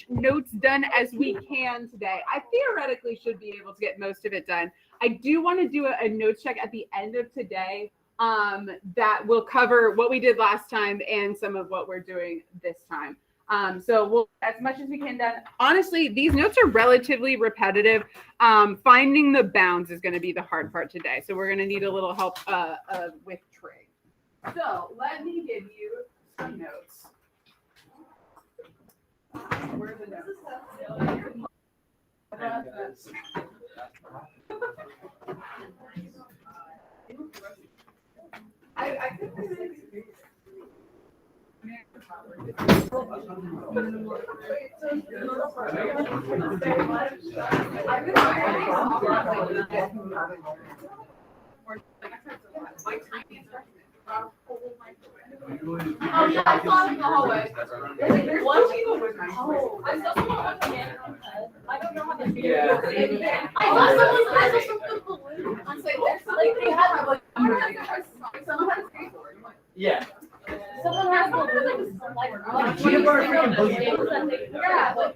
much notes done as we can today. I theoretically should be able to get most of it done. I do want to do a notes check at the end of today that will cover what we did last time and some of what we're doing this time. So we'll as much as we can done. Honestly, these notes are relatively repetitive. Finding the bounds is going to be the hard part today. So we're going to need a little help with trig. So let me give you some notes. Where are the notes? I could Oh, yeah, I saw it in the hallway. There's one people with my home. I saw someone on the camera. I don't know how they feel. Yeah. I saw someone balloon. I'm saying, like, they had, like, someone had a skateboard. Yeah. Someone has balloons. Like, She had brought a freaking boogie. yeah, like,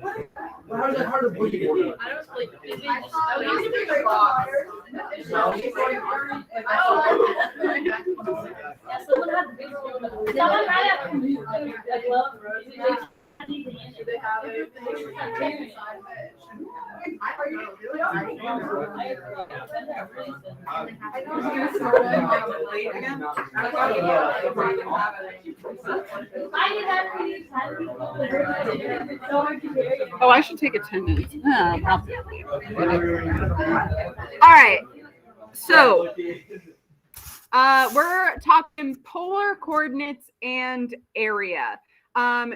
How's that hard to boogie? I don't like, I was used to bring a box. yeah, someone had a big balloon. Someone had a glove. They have it. Oh, I should take attendance. All right. So we're talking polar coordinates and area.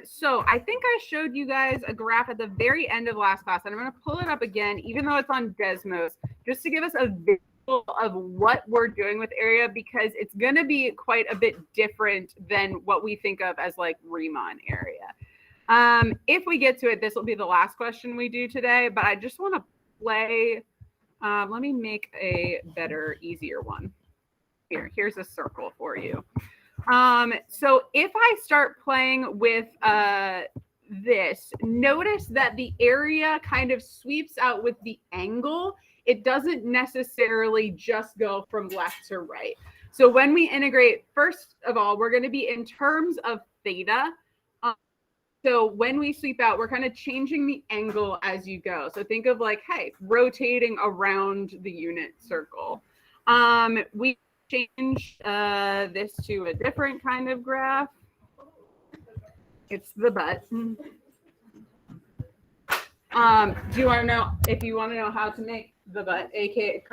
So I think I showed you guys a graph at the very end of last class, and I'm going to pull it up again, even though it's on Desmos, just to give us a visual of what we're doing with area, because it's going to be quite a bit different than what we think of as like Riemann area. If we get to it, this will be the last question we do today, but I just want to play. Let me make a better, easier one. Here's a circle for you. So if I start playing with this, notice that the area kind of sweeps out with the angle. It doesn't necessarily just go from left to right. So when we integrate, first of all, we're going to be in terms of theta. So when we sweep out, we're kind of changing the angle as you go. So think of like, hey, rotating around the unit circle. We change this to a different kind of graph. It's the butt. Do you want to know, if you want to know how to make the butt, aka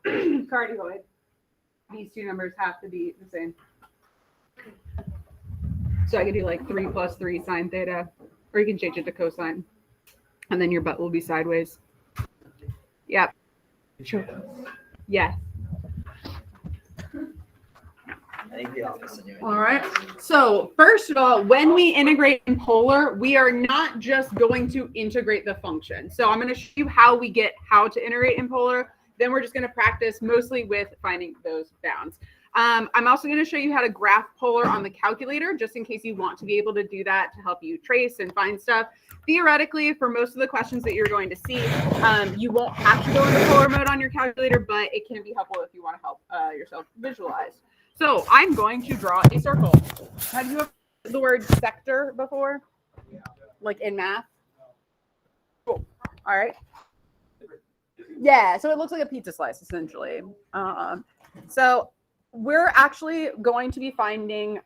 cardioid, these two numbers have to be the same. So I could do like 3 + 3 sine theta, or you can change it to cosine, and then your butt will be sideways. Yep. Sure. Yeah. All right. So first of all, when we integrate in polar, we are not just going to integrate the function. So I'm going to show you how to integrate in polar. Then we're just going to practice mostly with finding those bounds. I'm also going to show you how to graph polar on the calculator, just in case you want to be able to do that to help you trace and find stuff. Theoretically, for most of the questions that you're going to see, you won't have to go into polar mode on your calculator, but it can be helpful if you want to help yourself visualize. So I'm going to draw a circle. Have you heard the word sector before? Like in math? Cool. All right. Yeah, so it looks like a pizza slice, essentially. So we're actually going to be finding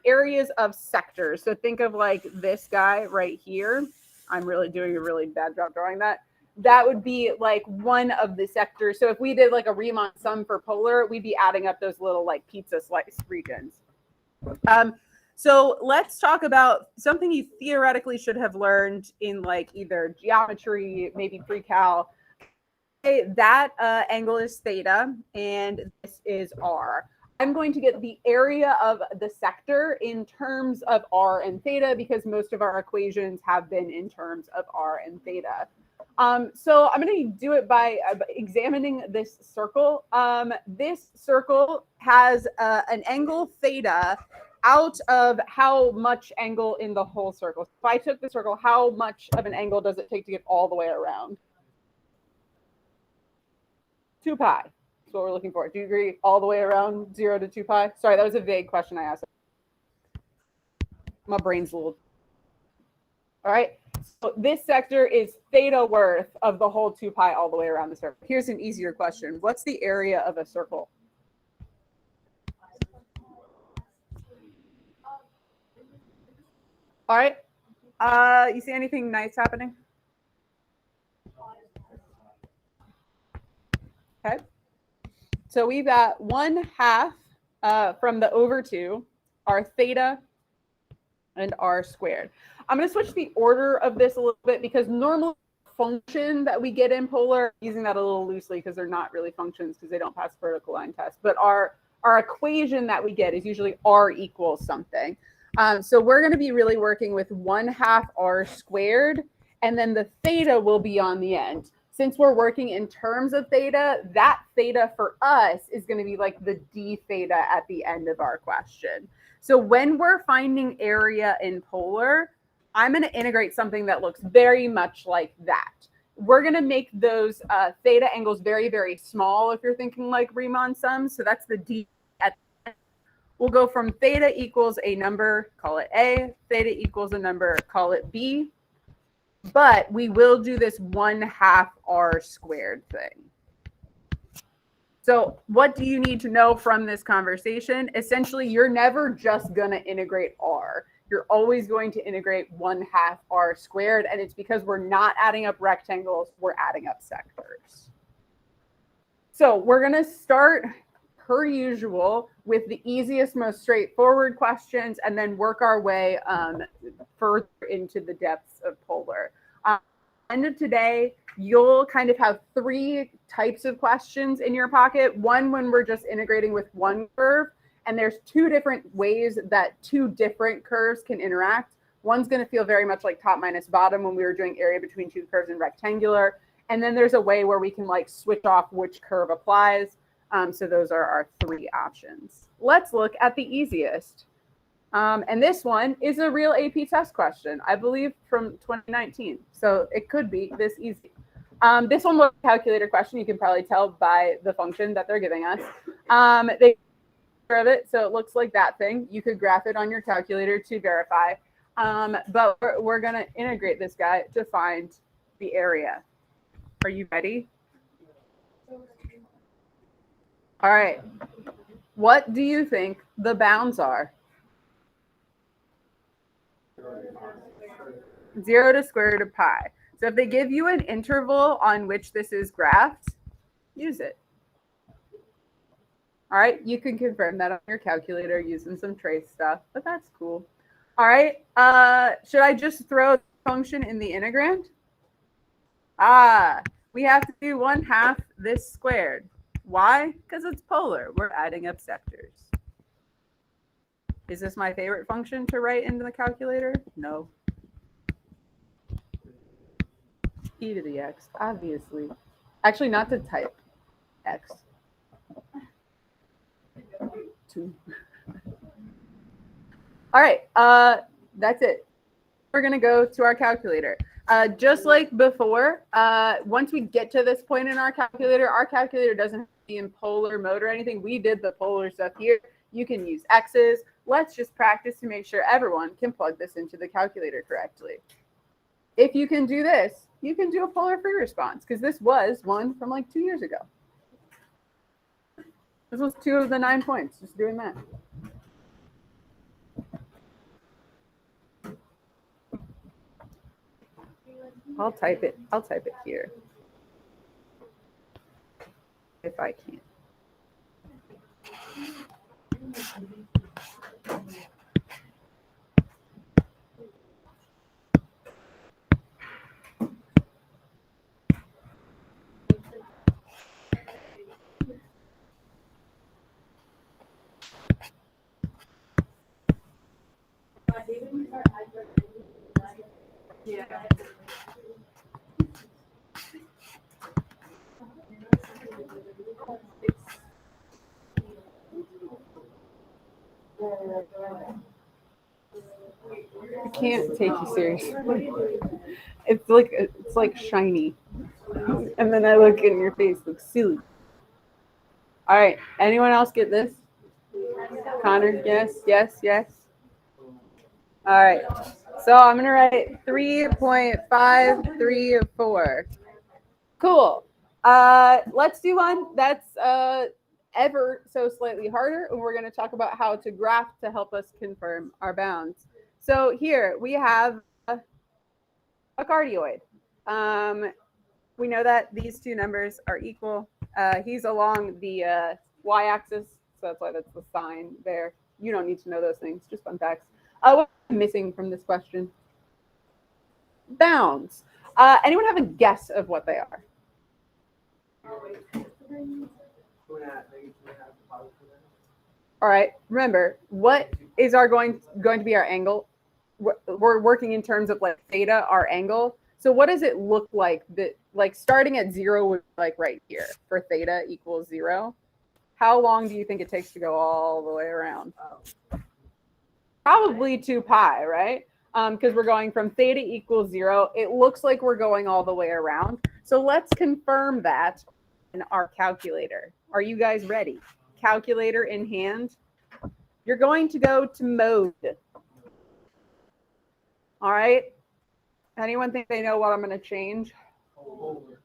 areas of sectors. So think of like this guy right here. I'm really doing a really bad job drawing that. That would be like one of the sectors. So if we did like a Riemann sum for polar, we'd be adding up those little like pizza slice regions. So let's talk about something you theoretically should have learned in like either geometry, maybe pre-cal. That angle is theta, and this is r. I'm going to get the area of the sector in terms of r and theta, because most of our equations have been in terms of r and theta. So I'm going to do it by examining this circle. This circle has an angle theta out of how much angle in the whole circle. If I took the circle, how much of an angle does it take to get all the way around? 2 pi. That's what we're looking for. Do you agree all the way around 0 to 2 pi? Sorry, that was a vague question I asked. My brain's a little. All right. So this sector is theta worth of the whole 2 pi all the way around the circle. Here's an easier question. What's the area of a circle? All right. You see anything nice happening? Okay. So we've got 1/2 from the over 2, our theta and r squared. I'm going to switch the order of this a little bit because normal function that we get in polar, using that a little loosely because they're not really functions because they don't pass vertical line test, but our equation that we get is usually r equals something. So we're going to be really working with 1/2 r squared, and then the theta will be on the end. Since we're working in terms of theta, that theta for us is going to be like the d theta at the end of our question. So when we're finding area in polar, I'm going to integrate something that looks very much like that. We're going to make those theta angles very, very small if you're thinking like Riemann sums. So that's the d at the end. We'll go from theta equals a number, call it a, theta equals a number, call it b. But we will do this 1/2 r squared thing. So what do you need to know from this conversation? Essentially, you're never just going to integrate r. You're always going to integrate 1/2 r squared. And it's because we're not adding up rectangles, we're adding up sectors. So we're going to start, per usual, with the easiest, most straightforward questions, and then work our way further into the depths of polar. End of today, you'll kind of have 3 types of questions in your pocket. One, when we're just integrating with one curve, and there's 2 different ways that 2 different curves can interact. One's going to feel very much like top minus bottom when we were doing area between 2 curves in rectangular. And then there's a way where we can like switch off which curve applies. So those are our 3 options. Let's look at the easiest. And this one is a real AP test question, I believe from 2019. So it could be this easy. This one was a calculator question. You can probably tell by the function that they're giving us. They of it, so it looks like that thing. You could graph it on your calculator to verify. But we're going to integrate this guy to find the area. Are you ready? All right. What do you think the bounds are? 0 to square root of pi. So if they give you an interval on which this is graphed, use it. All right, you can confirm that on your calculator using some trace stuff, but that's cool. All right, should I just throw the function in the integrand? We have to do 1/2 this squared. Why? Because it's polar. We're adding up sectors. Is this my favorite function to write into the calculator? No. E to the x, obviously. Actually, not to type x. 2. All right, that's it. We're going to go to our calculator. Just like before, once we get to this point in our calculator doesn't have to be in polar mode or anything. We did the polar stuff here. You can use x's. Let's just practice to make sure everyone can plug this into the calculator correctly. If you can do this, you can do a polar free response because this was one from like 2 years ago. This was 2 of the 9 points, just doing that. I'll type it here. If I can. Yeah. can't take you seriously. It's like shiny. And then I look in your face, looks silly. All right. Anyone else get this? Connor, yes, yes, yes. All right. So I'm gonna write 3.534. Cool. Let's do one that's ever so slightly harder, and we're going to talk about how to graph to help us confirm our bounds. So here we have a cardioid. We know that these two numbers are equal. He's along the y-axis, so that's why that's the sign there. You don't need to know those things, just fun facts. What am I missing from this question? Bounds. Anyone have a guess of what they are? All right. Remember, what is our going to be our angle? We're working in terms of like theta, our angle. So what does it look like that, like starting at 0 would be like right here for theta equals 0? How long do you think it takes to go all the way around? Probably 2 pi, right? Because we're going from theta equals 0. It looks like we're going all the way around. So let's confirm that in our calculator. Are you guys ready? Calculator in hand. You're going to go to mode. All right. Anyone think they know what I'm going to change?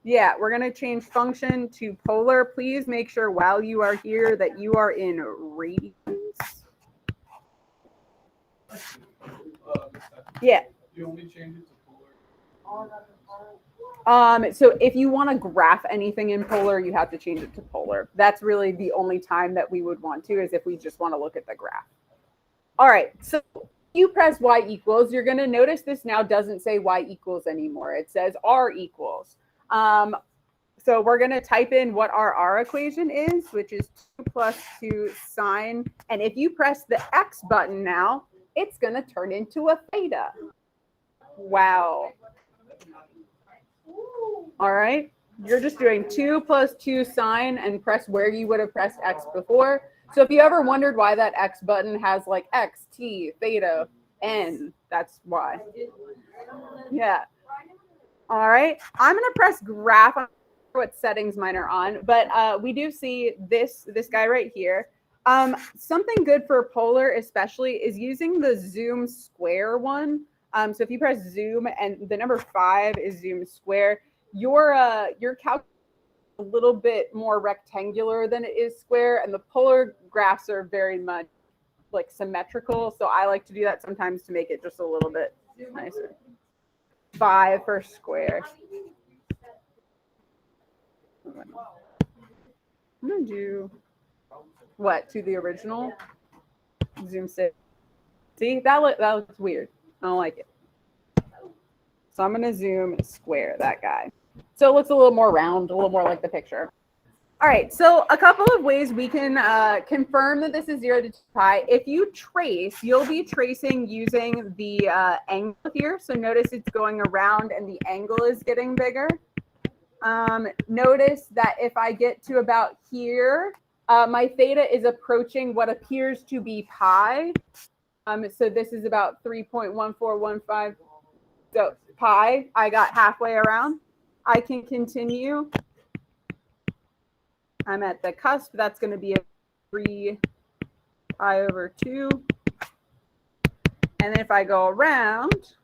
Yeah, we're going to change function to polar. Please make sure while you are here that you are in radians. Yeah. You only change it to polar. So if you want to graph anything in polar, you have to change it to polar. That's really the only time that we would want to, is if we just want to look at the graph. All right, so you press y equals, you're going to notice this now doesn't say y equals anymore. It says r equals. So we're going to type in what our r equation is, which is 2 plus 2 sine. And if you press the x button now, it's going to turn into a theta. Wow. All right. You're just doing 2 plus 2 sine and press where you would have pressed x before. So if you ever wondered why that x button has like x, t, theta, n, that's why. Yeah. All right. I'm going to press graph. I don't know what settings mine are on, but we do see this guy right here. Something good for polar especially is using the zoom square one. So if you press zoom and the number 5 is zoom square, your calc a little bit more rectangular than it is square, and the polar graphs are very much like symmetrical. So I like to do that sometimes to make it just a little bit nicer. 5 for square. I'm gonna do what to the original zoom 6. See, that looks weird. I don't like it. So I'm going to zoom square that guy. So it looks a little more round, a little more like the picture. All right, so a couple of ways we can confirm that this is 0 to 2 pi. If you trace, you'll be tracing using the angle here. So notice it's going around and the angle is getting bigger. Notice that if I get to about here, my theta is approaching what appears to be pi. So this is about 3.1415. So pi, I got halfway around. I can continue. I'm at the cusp. That's going to be a 3 pi over 2. And then if I go around,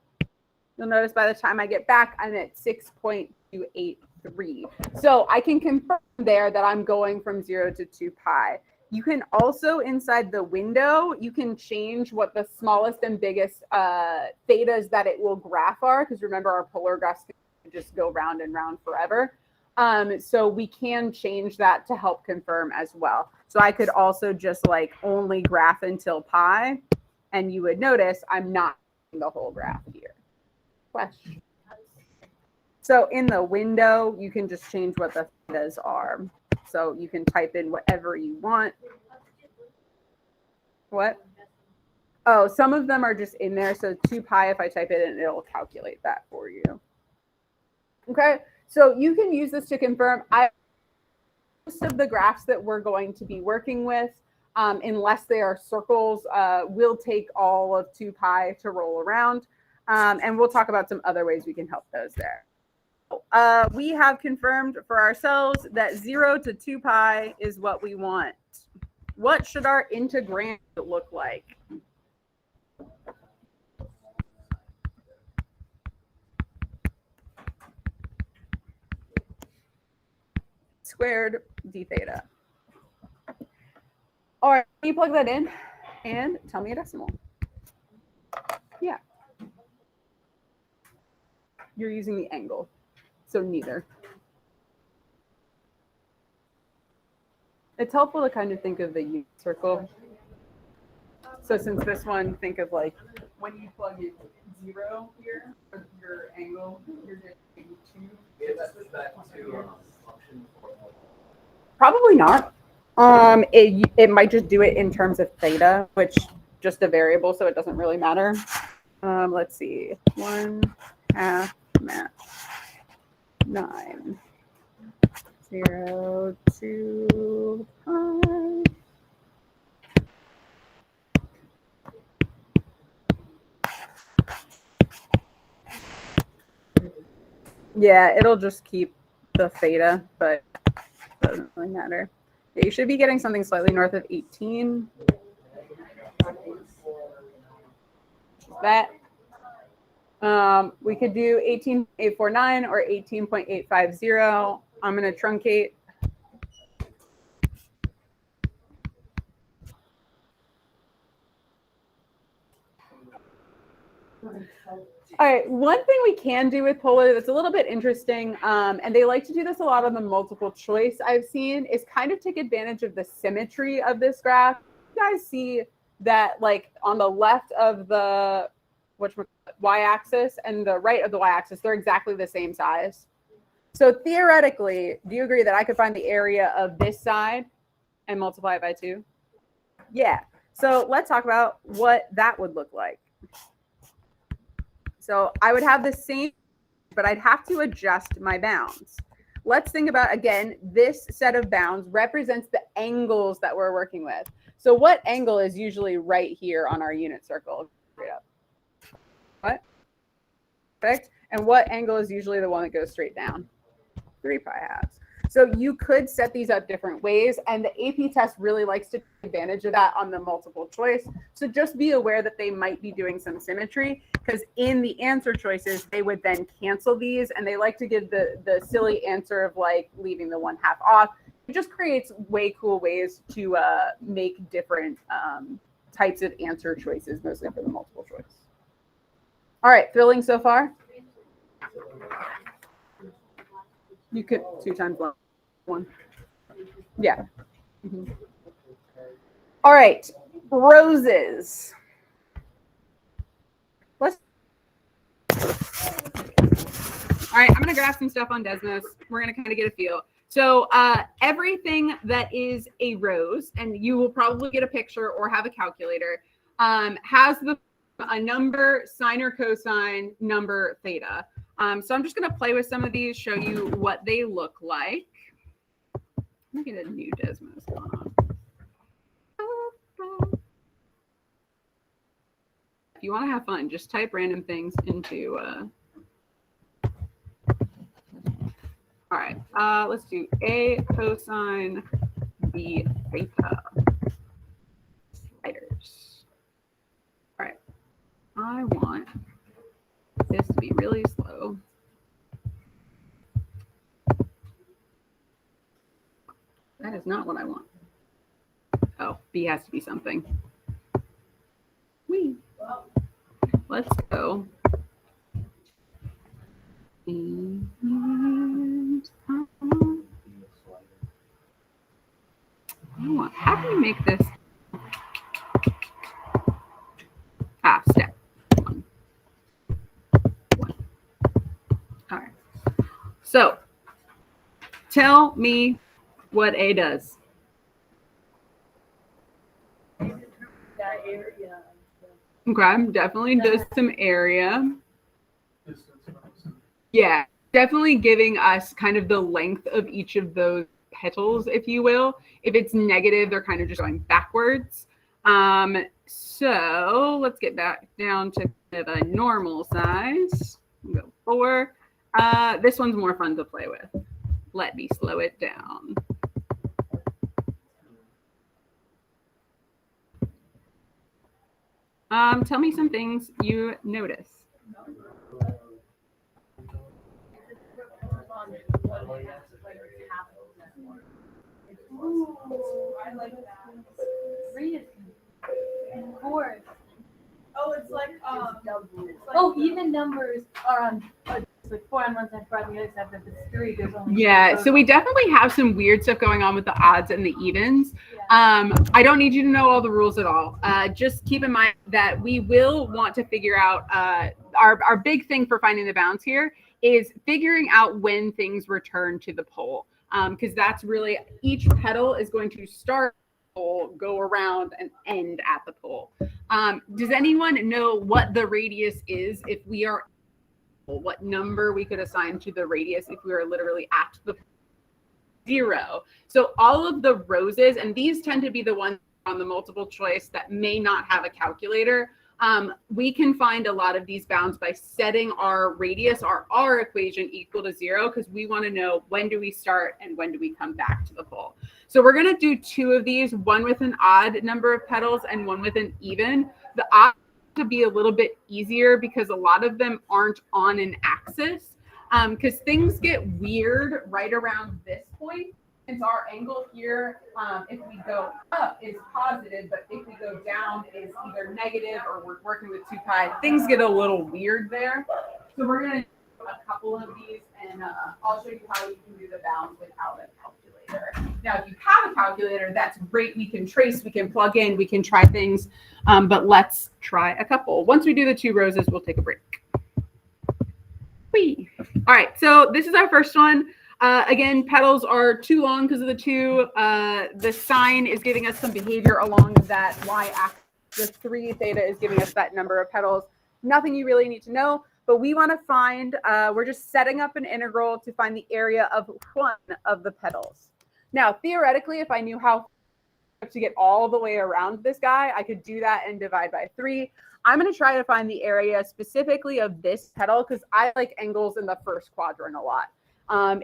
you'll notice by the time I get back, I'm at 6.283. So I can confirm there that I'm going from 0 to 2 pi. You can also, inside the window, you can change what the smallest and biggest thetas that it will graph are, because remember our polar graphs can just go round and round forever. So we can change that to help confirm as well. So I could also just like only graph until pi, and you would notice I'm not doing the whole graph here. Question. So in the window, you can just change what the thetas are. So you can type in whatever you want. What? Oh, some of them are just in there. So 2 pi, if I type it in, it'll calculate that for you. Okay, so you can use this to confirm. Most of the graphs that we're going to be working with, unless they are circles, will take all of 2 pi to roll around. And we'll talk about some other ways we can help those there. We have confirmed for ourselves that 0 to 2 pi is what we want. What should our integrand look like? Squared d theta. All right, you plug that in and tell me a decimal. Yeah. You're using the angle, so neither. It's helpful to kind of think of the unit circle. So since this one, think of like when you plug in 0 here, for your angle, you're getting 2. Yeah, that switch back to function. Probably not. It might just do it in terms of theta, which just a variable, so it doesn't really matter. Let's see, 1/2 match 9 0 2 pi. Yeah, it'll just keep the theta, but it doesn't really matter. Yeah, you should be getting something slightly north of 18. That. We could do 18.849 or 18.850. I'm going to truncate. All right, one thing we can do with polar that's a little bit interesting, and they like to do this a lot on the multiple choice I've seen, is kind of take advantage of the symmetry of this graph. You guys see that like on the left of the y-axis and the right of the y-axis, they're exactly the same size. So theoretically, do you agree that I could find the area of this side and multiply it by 2? Yeah. So let's talk about what that would look like. So I would have the same, but I'd have to adjust my bounds. Let's think about, again, this set of bounds represents the angles that we're working with. So what angle is usually right here on our unit circle? Straight up. What? Perfect. And what angle is usually the one that goes straight down? 3 pi halves. So you could set these up different ways, and the AP test really likes to take advantage of that on the multiple choice. So just be aware that they might be doing some symmetry, because in the answer choices, they would then cancel these, and they like to give the silly answer of like leaving the 1/2 off. It just creates way cool ways to make different types of answer choices, mostly for the multiple choice. All right, thrilling so far? You could 2 times 1. Yeah. Mm-hmm. All right, roses. All right, I'm going to graph some stuff on Desmos. We're going to kind of get a feel. So everything that is a rose, and you will probably get a picture or have a calculator, has a number, sine or cosine, number, theta. So I'm just going to play with some of these, show you what they look like. Let me get a new Desmos going on. If you want to have fun, just type random things into... All right, let's do A cosine B theta. Sliders. All right, I want this to be really slow. That is not what I want. Oh, B has to be something. Whee. Let's go. And how do you make this? Step 1. All right. So tell me what A does. Okay, definitely does some area. Yeah, definitely giving us kind of the length of each of those petals, if you will. If it's negative, they're kind of just going backwards. So let's get back down to have a normal size. We'll go 4. This one's more fun to play with. Let me slow it down. Tell me some things you notice. Ooh, I like that. 3 is 4. Oh, it's like Oh, even numbers are on. It's like 4 on one side, 4 on the other side, but if it's 3, there's only. Yeah, so we definitely have some weird stuff going on with the odds and the evens. Yeah. I don't need you to know all the rules at all. Just keep in mind that we will want to figure out our big thing for finding the bounds here is figuring out when things return to the pole. Because that's really each petal is going to start the pole, go around and end at the pole. Does anyone know what the radius is if we are what number we could assign to the radius if we were literally at the 0? So all of the roses, and these tend to be the ones on the multiple choice that may not have a calculator. We can find a lot of these bounds by setting our radius, our R equation equal to 0, because we want to know when do we start and when do we come back to the pole. So we're going to do 2 of these, one with an odd number of petals and one with an even. The odd to be a little bit easier because a lot of them aren't on an axis, because things get weird right around this point. Since our angle here, if we go up is positive, but if we go down is either negative or we're working with 2 pi, things get a little weird there. So we're going to do a couple of these, and I'll show you how you can do the bounds without a calculator. Now, if you have a calculator, that's great. We can trace, we can plug in, we can try things, but let's try a couple. Once we do the 2 roses, we'll take a break. Whee! All right, so this is our first one. Again, petals are too long because of the 2. The sign is giving us some behavior along that y-axis. The 3 theta is giving us that number of petals. Nothing you really need to know, but we want to find, we're just setting up an integral to find the area of one of the petals. Now, theoretically, if I knew how to get all the way around this guy, I could do that and divide by 3. I'm going to try to find the area specifically of this petal because I like angles in the first quadrant a lot.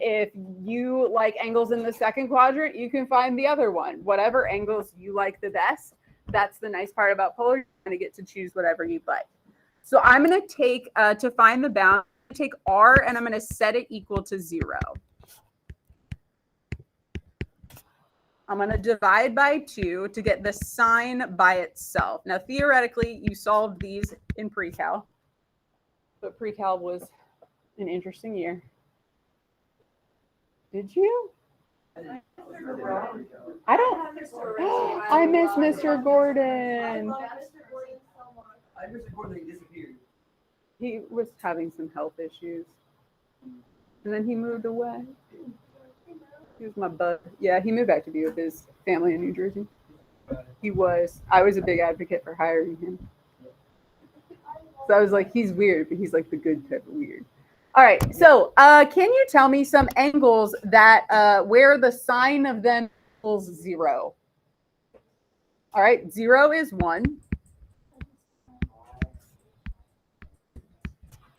If you like angles in the second quadrant, you can find the other one. Whatever angles you like the best. That's the nice part about polar. You're going to get to choose whatever you like. So I'm going to take, to find the bound, take R and I'm going to set it equal to 0. I'm going to divide by 2 to get the sign by itself. Now, theoretically, you solved these in pre-cal, but pre-cal was an interesting year. Did you? I don't. I miss Mr. Gordon. I wish the Gordon disappeared. He was having some health issues, and then he moved away. He was my bud. Yeah, he moved back to be with his family in New Jersey. He was. I was a big advocate for hiring him. So I was like, he's weird, but he's like the good type of weird. All right. So can you tell me some angles that where the sign of them equals 0? All right. 0 is 1.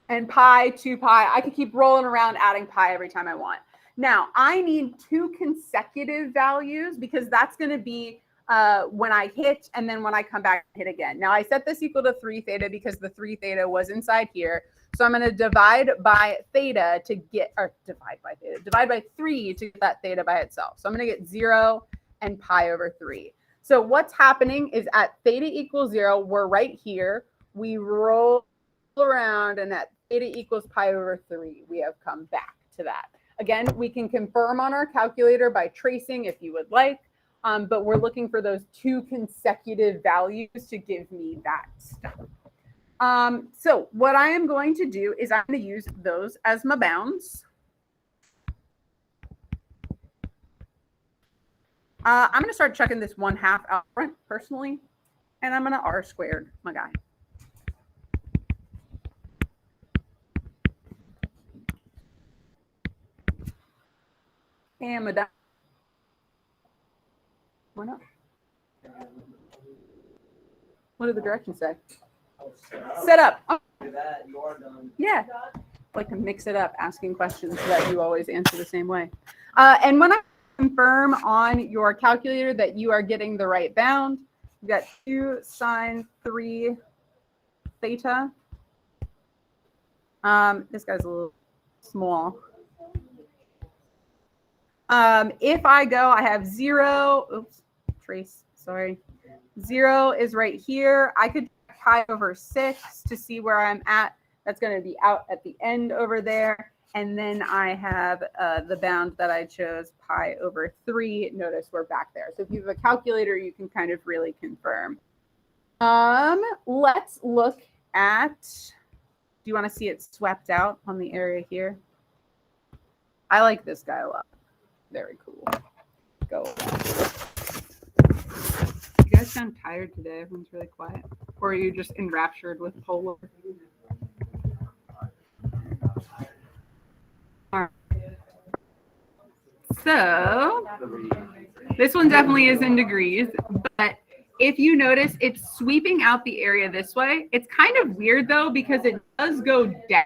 And pi, 2 pi. I could keep rolling around adding pi every time I want. Now, I need 2 consecutive values because that's going to be when I hit and then when I come back and hit again. Now, I set this equal to 3 theta because the 3 theta was inside here. So I'm going to divide by theta to get, or divide by 3 to get that theta by itself. So I'm going to get 0 and pi over 3. So what's happening is at theta equals 0, we're right here. We roll around and at theta equals pi over 3, we have come back to that. Again, we can confirm on our calculator by tracing if you would like, but we're looking for those 2 consecutive values to give me that stuff. So what I am going to do is I'm going to use those as my bounds. I'm going to start checking this 1/2 out front personally, and I'm going to R squared my guy. And my down. Why not? What did the directions say? Set up. Oh, Do that, you are done. yeah. Like to mix it up, asking questions so that you always answer the same way. And when I confirm on your calculator that you are getting the right bound, you got 2 sine 3 theta. This guy's a little small. If I go, I have 0. Oops, trace. Sorry. 0 is right here. I could pi over 6 to see where I'm at. That's going to be out at the end over there. And then I have the bound that I chose, pi over 3. Notice we're back there. So if you have a calculator, you can kind of really confirm. Let's look at, do you want to see it swept out on the area here? I like this guy a lot. Very cool. Go. You guys sound tired today. Everyone's really quiet. Or are you just enraptured with polar? All right. So this one definitely is in degrees, but if you notice, it's sweeping out the area this way. It's kind of weird though, because it does go down.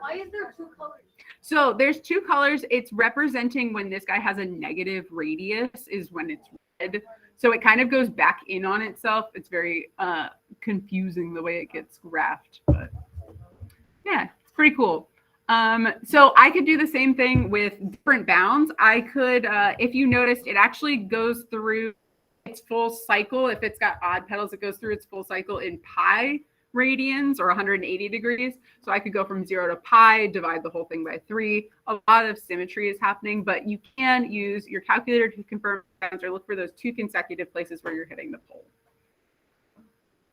Why is there 2 colors? So there's 2 colors. It's representing when this guy has a negative radius is when it's red. So it kind of goes back in on itself. It's very confusing the way it gets graphed, but yeah, it's pretty cool. So I could do the same thing with different bounds. I could, if you noticed, it actually goes through its full cycle. If it's got odd petals, it goes through its full cycle in pi radians or 180 degrees. So I could go from 0 to pi, divide the whole thing by 3. A lot of symmetry is happening, but you can use your calculator to confirm bounds or look for those 2 consecutive places where you're hitting the pole.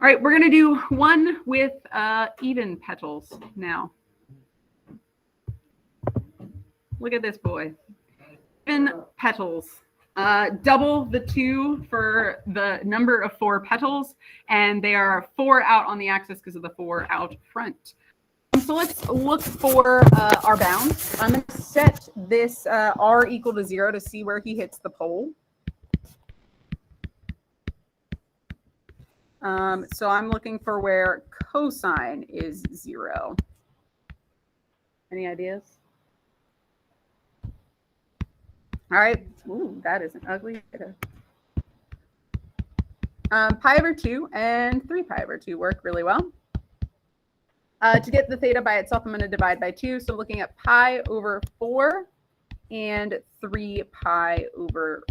All right, we're going to do one with even petals now. Look at this boy. Even petals. Double the 2 for the number of 4 petals, and they are 4 out on the axis because of the 4 out front. So let's look for our bound. I'm going to set this r equal to 0 to see where he hits the pole. So I'm looking for where cosine is 0. Any ideas? All right. Ooh, that is an ugly theta. Pi over 2 and 3 pi over 2 work really well. To get the theta by itself, I'm going to divide by 2. So looking at pi over 4 and 3 pi over.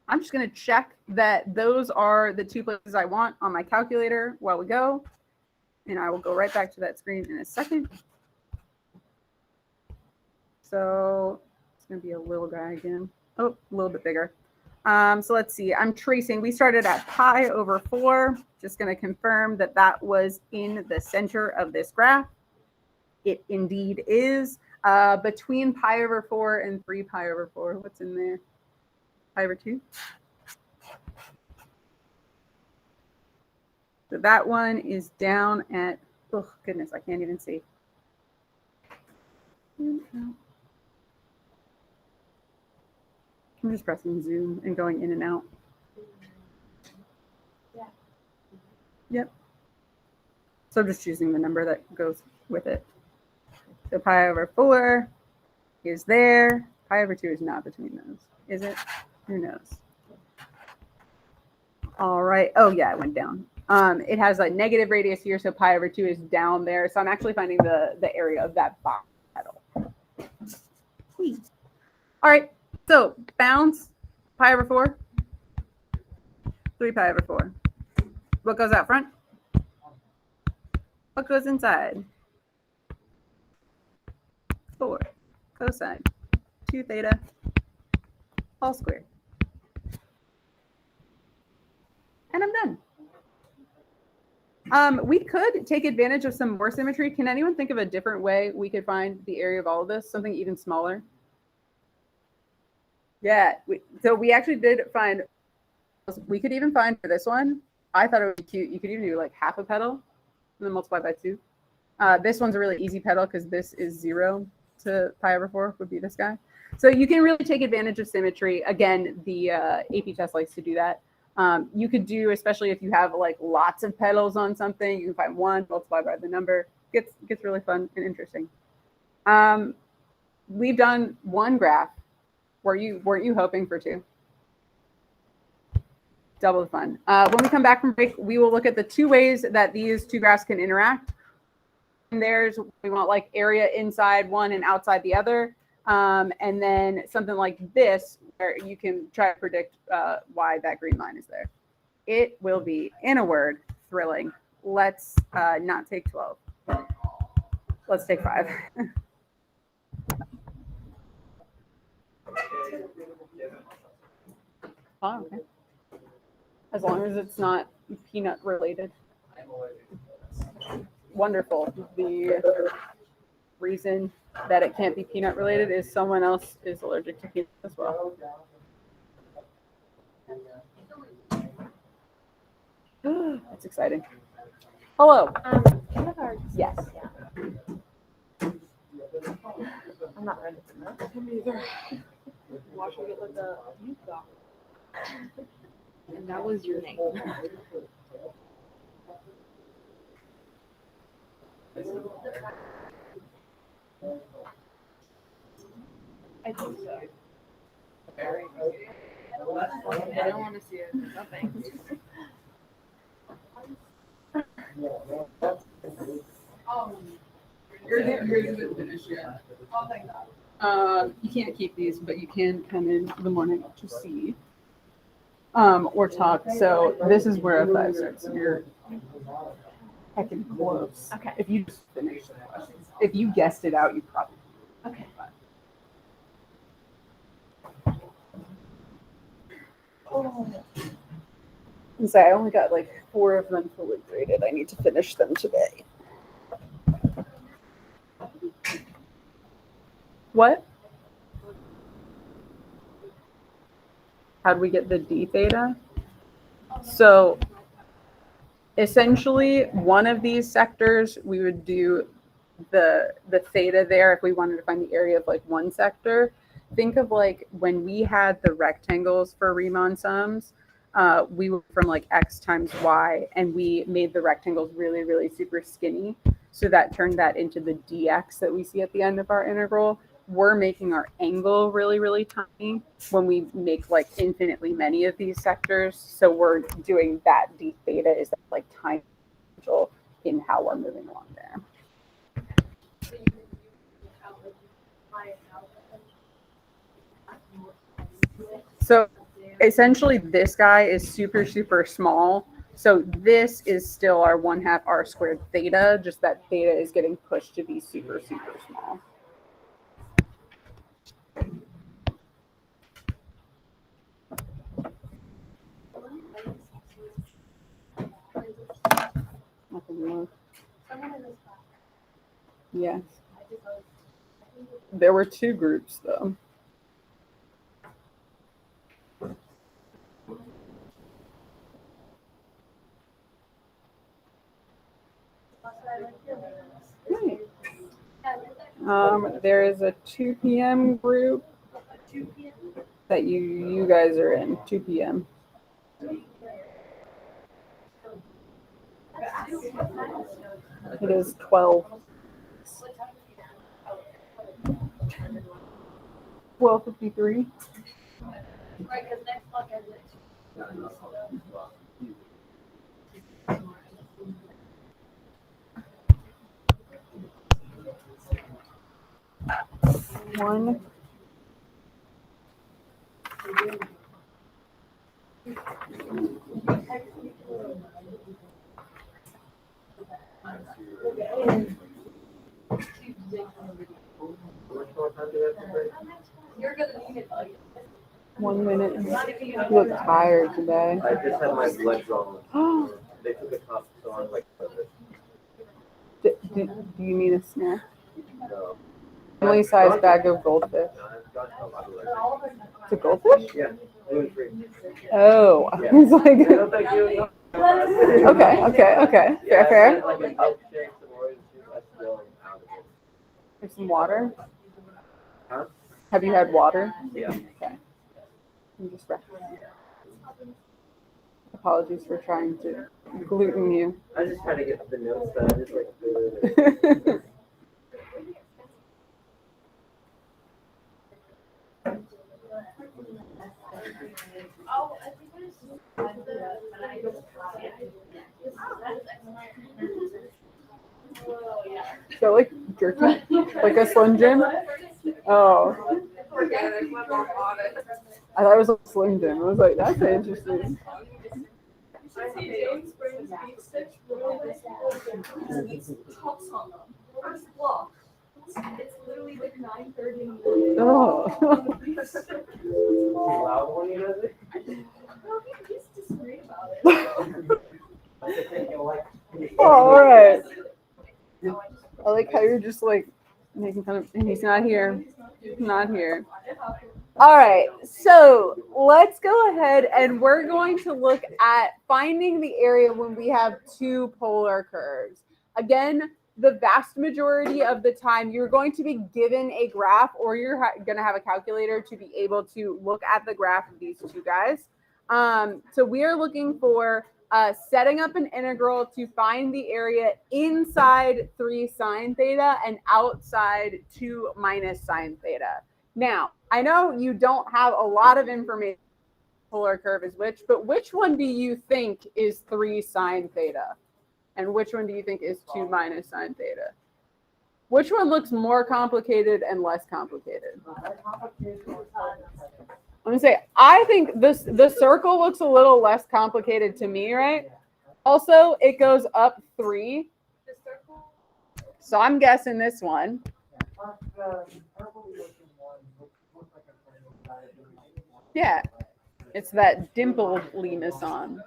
I'm just going to check that those are the 2 places I want on my calculator while we go. And I will go right back to that screen in a second. So it's going to be a little guy again. Oh, a little bit bigger. So let's see. I'm tracing. We started at pi over 4. Just going to confirm that that was in the center of this graph. It indeed is. Between pi over 4 and 3 pi over 4. What's in there? Pi over 2. So that one is down at, oh goodness, I can't even see. I'm just pressing zoom and going in and out. Yeah. Yep. So I'm just choosing the number that goes with it. So pi over 4 is there. Pi over 2 is not between those. Is it? Who knows? All right. Oh, yeah, it went down. It has a negative radius here, so pi over 2 is down there. So I'm actually finding the area of that bottom petal. Sweet. All right. So bounds, pi over 4, 3 pi over 4. What goes out front? What goes inside? 4 cosine 2 theta all squared. And I'm done. We could take advantage of some more symmetry. Can anyone think of a different way we could find the area of all of this? Something even smaller? Yeah, so we actually did find, we could even find for this one, I thought it would be cute. You could even do like half a petal and then multiply by 2. This one's a really easy petal because this is 0 to pi over 4 would be this guy. So you can really take advantage of symmetry. Again, the AP test likes to do that. You could do, especially if you have like lots of petals on something, you can find one, multiply by the number. Gets really fun and interesting. We've done one graph. Weren't you hoping for two? Double the fun. When we come back from break, we will look at the two ways that these two graphs can interact. And there's, we want like area inside one and outside the other. And then something like this, where you can try to predict why that green line is there. It will be, in a word, thrilling. Let's not take 12. Let's take 5. Oh, okay. As long as it's not peanut related. Wonderful. The reason that it can't be peanut related is someone else is allergic to peanuts as well. That's exciting. Hello. Yes. I'm not ready for that. Me either. Watching it like a youth doctor. And that was your name. I think so. I don't want to see it. No thanks. Yours isn't finished yet. You can't keep these, but you can come in the morning to see or talk. So this is where a 5 starts. You're heckin' close. Okay. If you just finish the questions. If you guessed it out, you probably. Okay. And say I only got like 4 of them fully graded. I need to finish them today. What? How do we get the d theta? So essentially one of these sectors, we would do the theta there if we wanted to find the area of like one sector. Think of like when we had the rectangles for Riemann sums, we went from like x times y, and we made the rectangles really, really super skinny. So that turned that into the dx that we see at the end of our integral. We're making our angle really, really tiny when we make like infinitely many of these sectors. So we're doing that d theta is that like tiny angle in how we're moving along there. So essentially this guy is super, super small. So this is still our 1/2 r squared theta, just that theta is getting pushed to be super, super small. Nothing more. Yes. There were 2 groups though. There is a 2 p.m. group that you guys are in. 2 p.m. It is 12. 12:53. Right, because next block has it. One. You're gonna need it. 1 minute. You look tired today. I just had my blood drawn. They took a top, so I'm like, Do you need a snack? no. Family size bag of goldfish. I've gotten a lot of letters. It's a goldfish? Yeah, gluten-free. Oh, I Yeah. was like, No, thank you. okay. Yeah, Fair. I had, like a milkshake, some orange juice, I still am out of it. There's some water. Huh? Have you had water? Yeah. Okay. I'm just apologies for trying to gluten you. I just try to get the notes that I just like. Oh, I think there's So like jerky, like a Slim Jim. Oh, I thought it was a Slim Jim. I was like, that's interesting. First block. It's literally like 9:30. Oh. Loud when he does it. No, he's just great about it. That's the thing, you'll like. Oh, all right. I like how you're just like making fun of, and he's not here. He's not here. All right, so let's go ahead and we're going to look at finding the area when we have two polar curves. Again, the vast majority of the time you're going to be given a graph, or you're going to have a calculator to be able to look at the graph of these two guys. So we are looking for setting up an integral to find the area inside 3 sine theta and outside 2 minus sine theta. Now, I know you don't have a lot of information polar curve is which, but which one do you think is 3 sine theta? And which one do you think is 2 minus sine theta? Which one looks more complicated and less complicated? I'm gonna say, I think the circle looks a little less complicated to me, right? Also, it goes up 3. So I'm guessing this one. Yeah, it's that dimpliness on.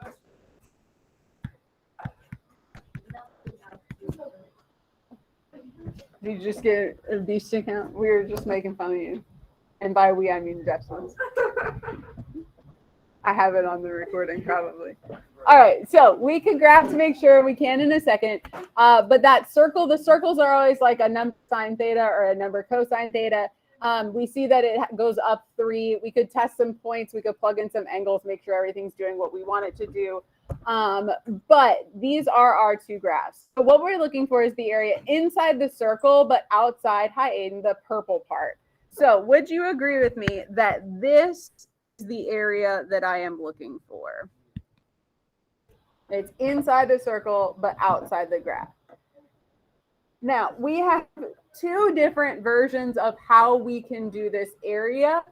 Did you just get a beast account? We were just making fun of you. And by we, I mean Jepson's. I have it on the recording probably. All right, so we can graph to make sure we can in a second. But that circle, the circles are always like a number sine theta or a number cosine theta. We see that it goes up 3. We could test some points. We could plug in some angles, make sure everything's doing what we want it to do. But these are our two graphs. So what we're looking for is the area inside the circle, but outside, hi Aiden, the purple part. So would you agree with me that this is the area that I am looking for? It's inside the circle, but outside the graph. Now, we have 2 different versions of how we can do this area.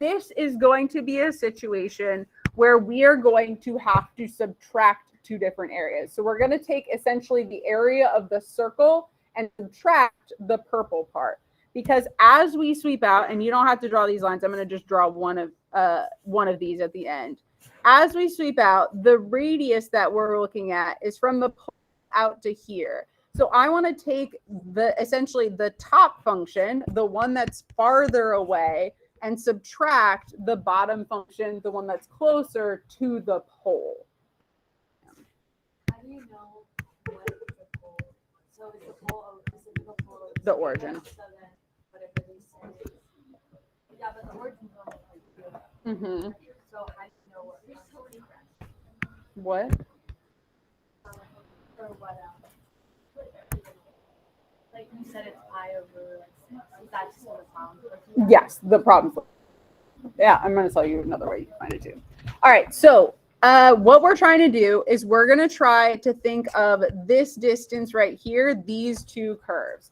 This is going to be a situation where we are going to have to subtract 2 different areas. So we're going to take essentially the area of the circle and subtract the purple part. Because as we sweep out, and you don't have to draw these lines, I'm going to just draw one of these at the end. As we sweep out, the radius that we're looking at is from the pole out to here. So I want to take essentially the top function, the one that's farther away, and subtract the bottom function, the one that's closer to the pole. How do you know what is the pole? So is the pole the pole The origin. So then whatever they say. Yeah, but the origin's only Mm-hmm. so how do you know What? or what like you said it's pi over like 6. Is that just the problem? Yes, the problem. Yeah, I'm going to tell you another way you can find it too. All right, so what we're trying to do is we're going to try to think of this distance right here, these 2 curves.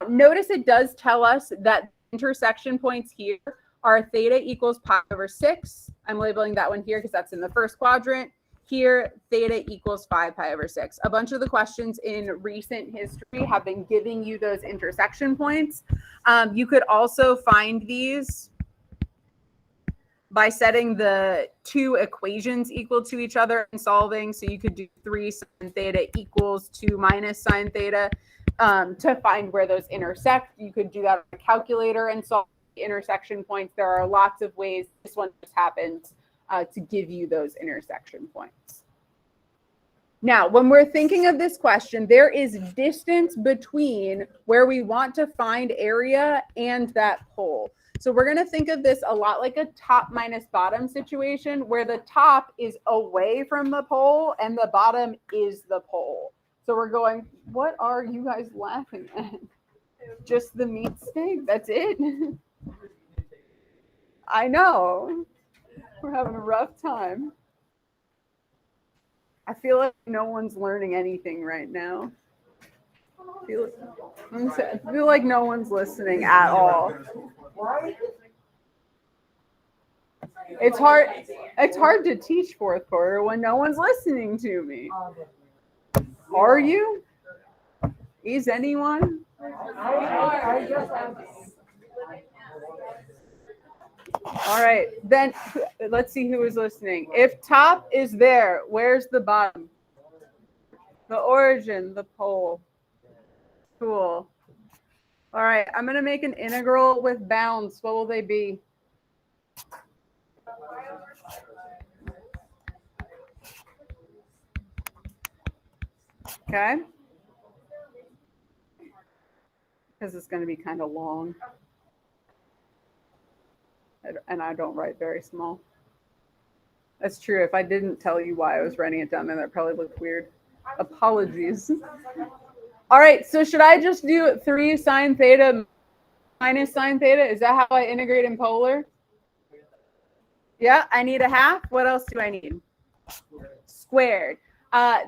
Notice it does tell us that intersection points here are theta equals pi over 6. I'm labeling that one here because that's in the first quadrant. Here, theta equals 5 pi over 6. A bunch of the questions in recent history have been giving you those intersection points. You could also find these by setting the 2 equations equal to each other and solving. So you could do 3 sine theta equals 2 minus sine theta to find where those intersect. You could do that on a calculator and solve the intersection points. There are lots of ways. This one just happens to give you those intersection points. Now, when we're thinking of this question, there is distance between where we want to find area and that pole. So we're going to think of this a lot like a top minus bottom situation where the top is away from the pole and the bottom is the pole. So we're going, what are you guys laughing at? Just the meat steak. That's it. I know. We're having a rough time. I feel like no one's learning anything right now. I feel like no one's listening at all. It's hard to teach fourth quarter when no one's listening to me. Are you? Is anyone? All right, then let's see who is listening. If top is there, where's the bottom? The origin, the pole. Cool. All right, I'm going to make an integral with bounds. What will they be? Okay. Because it's going to be kind of long. And I don't write very small. That's true. If I didn't tell you why I was writing it down, then that probably looked weird. Apologies. All right, so should I just do 3 sine theta minus sine theta? Is that how I integrate in polar? Yeah, I need a half. What else do I need? Squared.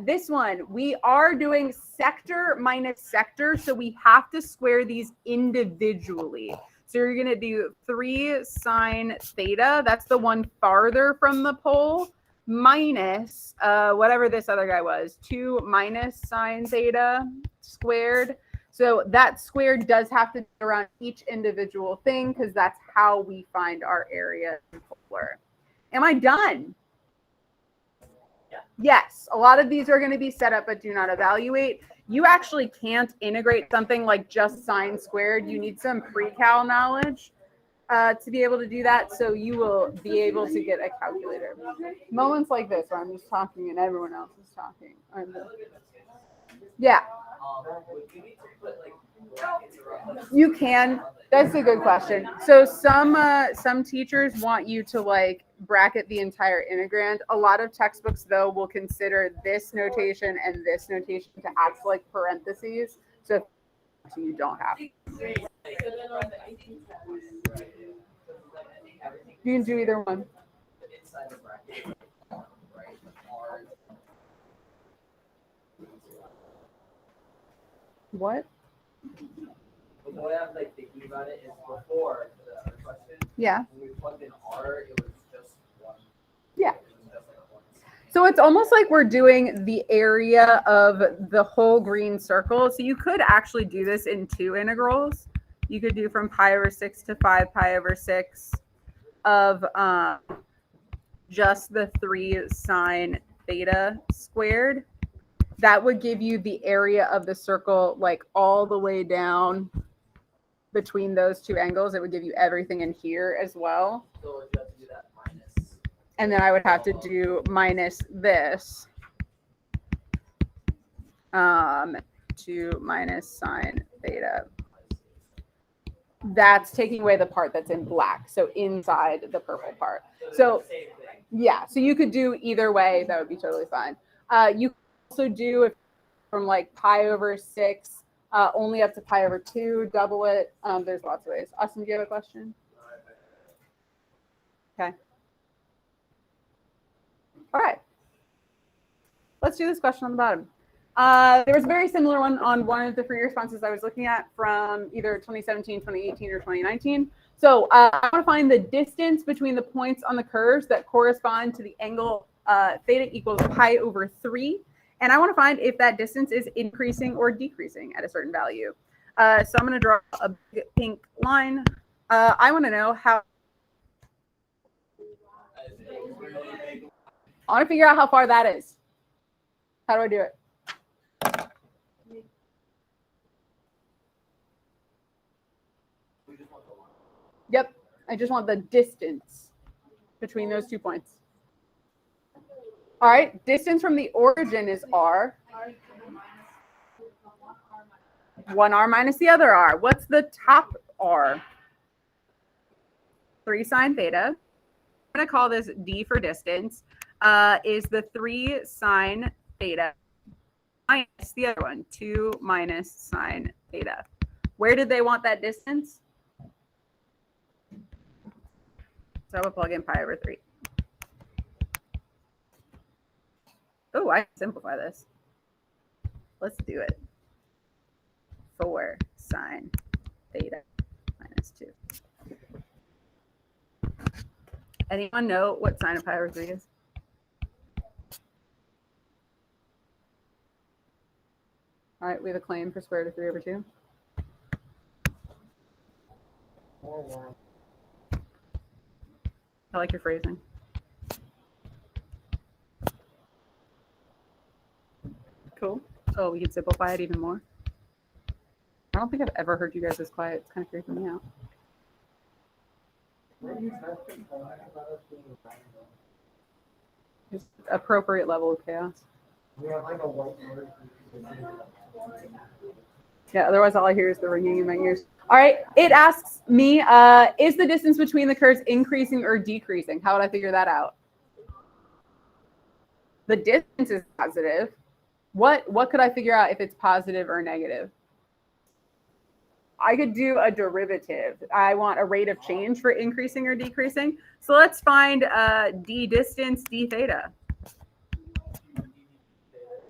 This one, we are doing sector minus sector, so we have to square these individually. So you're going to do 3 sine theta. That's the one farther from the pole, minus whatever this other guy was, 2 minus sine theta squared. So that squared does have to be around each individual thing because that's how we find our area in polar. Am I done? Yeah. Yes. A lot of these are going to be set up but do not evaluate. You actually can't integrate something like just sine squared. You need some pre-cal knowledge to be able to do that. So you will be able to get a calculator. Moments like this where I'm just talking and everyone else is talking. Yeah. You can. That's a good question. So some teachers want you to like bracket the entire integrand. A lot of textbooks though will consider this notation and this notation to act like parentheses. So you don't have. You can do either one. What? The way I'm like thinking about it is before the other question. Yeah. When we plugged in R, it was just one. Yeah. It was just like one. So it's almost like we're doing the area of the whole green circle. So you could actually do this in 2 integrals. You could do from pi over 6 to 5 pi over 6 of just the 3 sine theta squared. That would give you the area of the circle like all the way down between those 2 angles. It would give you everything in here as well. So you have to do that minus. And then I would have to do minus this to minus sine theta. That's taking away the part that's in black. So inside the purple part. So Same thing. yeah, so you could do either way. That would be totally fine. You could also do if from like pi over 6 only up to pi over 2, double it. There's lots of ways. Austin, do you have a question? Okay. All right. Let's do this question on the bottom. There was a very similar one on one of the free responses I was looking at from either 2017, 2018, or 2019. So I want to find the distance between the points on the curves that correspond to the angle theta equals pi over 3. And I want to find if that distance is increasing or decreasing at a certain value. So I'm going to draw a big pink line. I want to know how. I want to figure out how far that is. How do I do it? Yep. I just want the distance between those 2 points. All right, distance from the origin is r. 1 r minus the other r. What's the top r? 3 sine theta. I'm going to call this D for distance, is the 3 sine theta minus the other one, 2 minus sine theta. Where did they want that distance? So I will plug in pi over 3. Oh, I can simplify this. Let's do it. 4 sine theta minus 2. Anyone know what sine of pi over 3 is? All right, we have a claim for square root of 3 over 2. I like your phrasing. Cool. Oh, we can simplify it even more. I don't think I've ever heard you guys this quiet. It's kind of creeping me out. Just appropriate level of chaos. Yeah, otherwise all I hear is the ringing in my ears. All right, it asks me, is the distance between the curves increasing or decreasing? How would I figure that out? The distance is positive. What could I figure out if it's positive or negative? I could do a derivative. I want a rate of change for increasing or decreasing. So let's find d distance, d theta.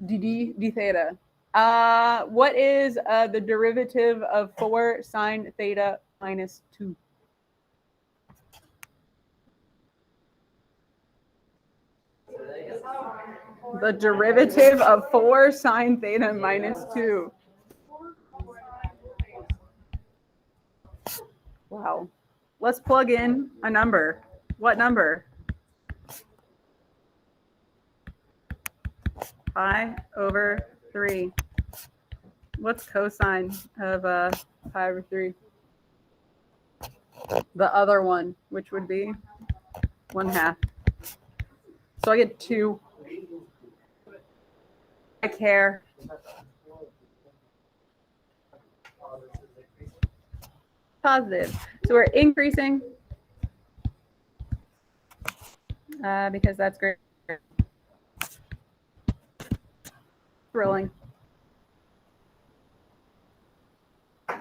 d theta. What is the derivative of 4 sine theta minus 2? The derivative of 4 sine theta minus 2. Wow. Let's plug in a number. What number? Pi over 3. What's cosine of pi over 3? The other one, which would be 1/2. So I get 2. I care. Positive. So we're increasing because that's great. Thrilling. All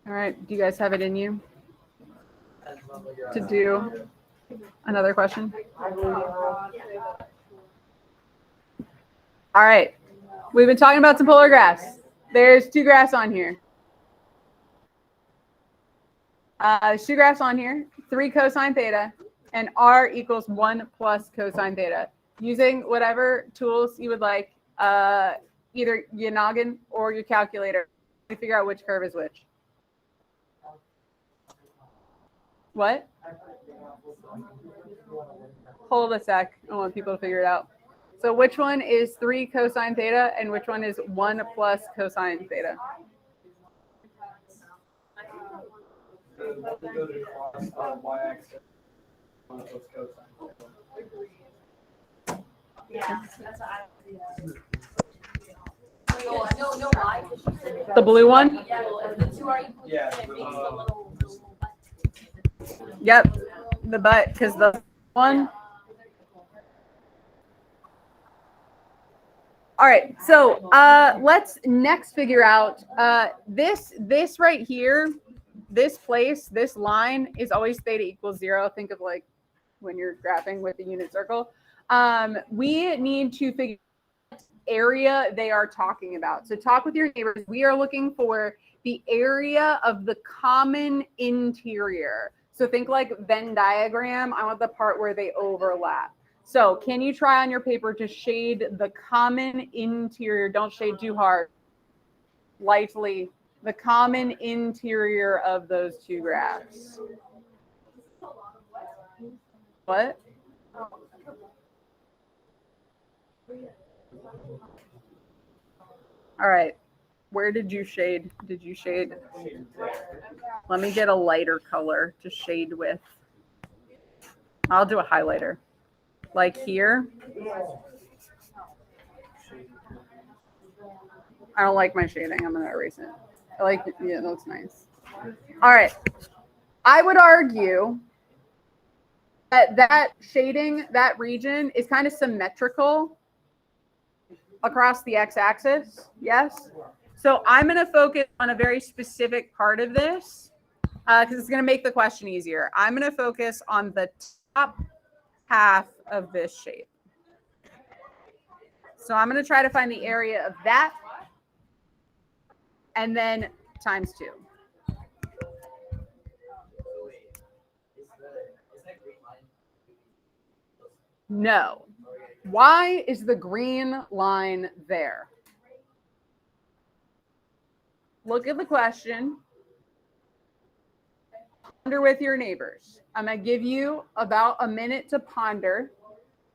right. Do you guys have it in you to do another question? All right. We've been talking about some polar graphs. There's 2 graphs on here. 2 graphs on here, 3 cosine theta, and r equals 1 plus cosine theta. Using whatever tools you would like, either your noggin or your calculator, to figure out which curve is which. What? Hold a sec. I want people to figure it out. So which one is 3 cosine theta and which one is 1 plus cosine theta? The blue one? Yep, the butt, because the one. All right, so let's next figure out this right here. This place, this line is always theta equals 0. Think of like when you're graphing with a unit circle. We need to figure out what area they are talking about. So talk with your neighbors. We are looking for the area of the common interior. So think like Venn diagram. I want the part where they overlap. So can you try on your paper to shade the common interior? Don't shade too hard. Lightly. The common interior of those 2 graphs. What? All right. Where did you shade? Did you shade? Let me get a lighter color to shade with. I'll do a highlighter. Like here. I don't like my shading. I'm going to erase it. I like it. Yeah, that looks nice. All right. I would argue that shading, that region is kind of symmetrical across the x-axis. Yes. So I'm going to focus on a very specific part of this because it's going to make the question easier. I'm going to focus on the top half of this shape. So I'm going to try to find the area of that and then times 2. No. Why is the green line there? Look at the question. Ponder with your neighbors. I'm going to give you about a minute to ponder.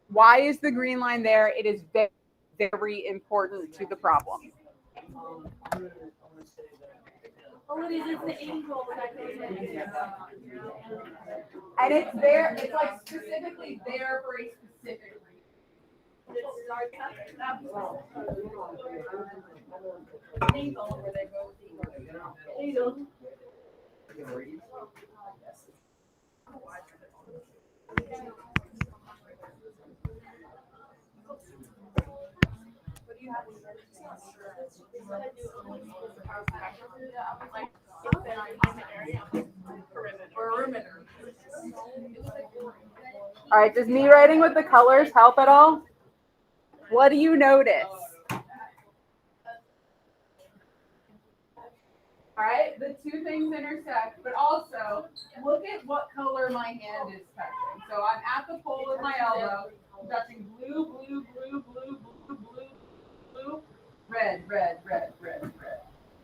Why is the green line there? It is very, very important to the problem. Oh, it is. It's the angle that goes in. And it's there, it's like specifically there for a specific reason. All right, does me writing with the colors help at all? What do you notice? All right, the two things intersect, but also look at what color my hand is touching. So I'm at the pole with my elbow, I'm touching blue, blue, blue, blue, blue, blue, blue, red, red, red, red, red.